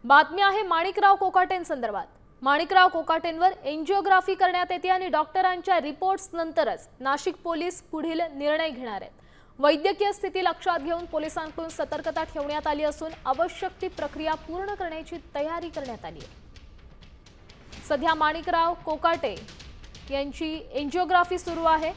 बातमी आहे माणिकराव कोकाटेंसंदर्भात। माणिकराव कोकाटेंवर एंजिओग्राफी करण्यात येते आणि डॉक्टरांच्या रिपोर्ट्स नंतरच नाशिक पोलीस पुढील निर्णय घेणार आहेत। वैद्यकीय स्थिती लक्षात घेऊन पोलिसांकडून सतर्कता ठेवण्यात आली असून आवश्यक ती प्रक्रिया पूर्ण करण्याची तयारी करण्यात आली आहे। सध्या माणिकराव कोकाटे यांची एंजिओग्राफी सुरू आहे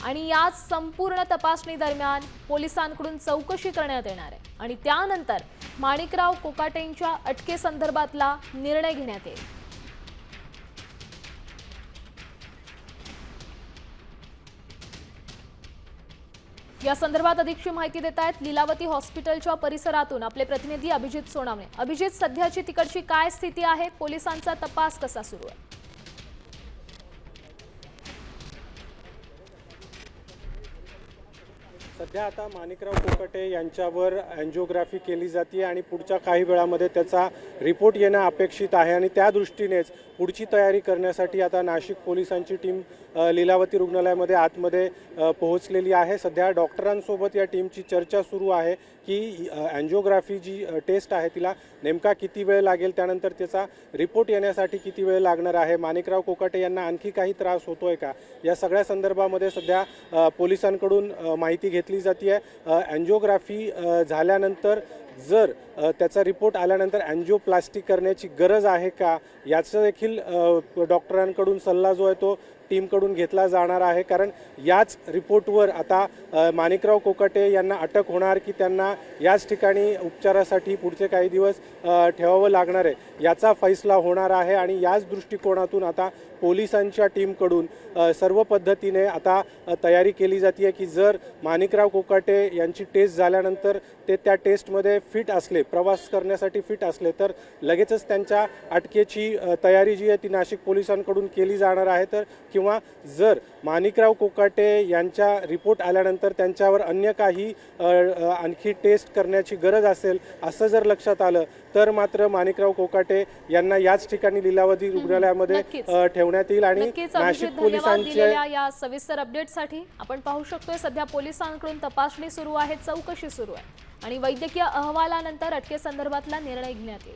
आणि या संपूर्ण तपासणी दरम्यान पोलिसांकडून चौकशी करण्यात येणार आहे आणि त्यानंतर माणिकराव कोकाटेंच्या अटकेसंदर्भातला निर्णय घेण्यात येईल। या संदर्भात अधिकची माहिती देत आहेत लीलावती हॉस्पिटलच्या परिसरातून आपले प्रतिनिधी अभिजित सोनावणे। अभिजित, सध्याची तिकडची काय स्थिती आहे? पोलिसांचा तपास कसा सुरू आहे? सध्या आता माणिकराव कोकाटे यांच्यावर एंजिओग्राफी केली जाते आणि पुढच्या काही वेळामध्ये त्याचा रिपोर्ट येणं अपेक्षित आहे आणि त्या दृष्टीनेच पुढची तयारी करण्यासाठी आता नाशिक पोलिसांची टीम लीलावती रुग्णालयामध्ये आतमध्ये पोहोचलेली आहे। सध्या डॉक्टरांसोबत या टीमची चर्चा सुरू आहे की एंजिओग्राफी जी टेस्ट आहे तिला नेमका किती वेळ लागेल, त्यानंतर त्याचा रिपोर्ट येण्यासाठी किती वेळ लागणार आहे, माणिकराव कोकाटे यांना आणखी काही त्रास होतोय का, या सगळ्या संदर्भामध्ये सध्या पोलिसांकडून माहिती घेतली जाते आहे। एंजिओग्राफी झाल्यानंतर जर त्याचा रिपोर्ट आल्यानंतर एंजिओप्लास्टी करण्याची गरज आहे का याचा देखील डॉक्टरांकडून सल्ला जो आहे तो टीमकडून घेतला जाणार आहे। कारण याच रिपोर्टवर आता माणिकराव कोकाटे यांना अटक होणार की त्यांना याच ठिकाणी उपचारासाठी पुढचे काही दिवस ठेवावं लागणार आहे याचा फैसला होणार आहे आणि याच दृष्टिकोनातून आता पोलिसांच्या टीमकडून सर्व पद्धतीने आता तयारी केली जाते की जर माणिकराव कोकाटे यांची टेस्ट झाल्यानंतर ते त्या टेस्टमध्ये फिट असले, प्रवास करण्यासाठी फिट असले, तर लगेचच त्यांच्या अटकेची तयारी जी आहे ती नाशिक पोलिसांकडून केली जाणार आहे। तर किंवा जर माणिकराव कोकाटे यांच्या रिपोर्ट आल्यानंतर त्यांच्यावर अन्य काही आणखी टेस्ट करण्याची गरज असेल असं जर लक्षात आलं तर मात्र माणिकराव कोकाटे यांना याच ठिकाणी लीलावती रुग्णालयामध्ये ठेवण्यात येईल आणि नाशिक पोलिसांच्या या सविस्तर अपडेटसाठी आपण पाहू शकतोय सध्या पोलिसांकडून तपासणी सुरू आहे, चौकशी सुरू आहे आणि वैद्यकीय अहवालानंतर अटकेसंदर्भातला निर्णय घेण्यात येईल।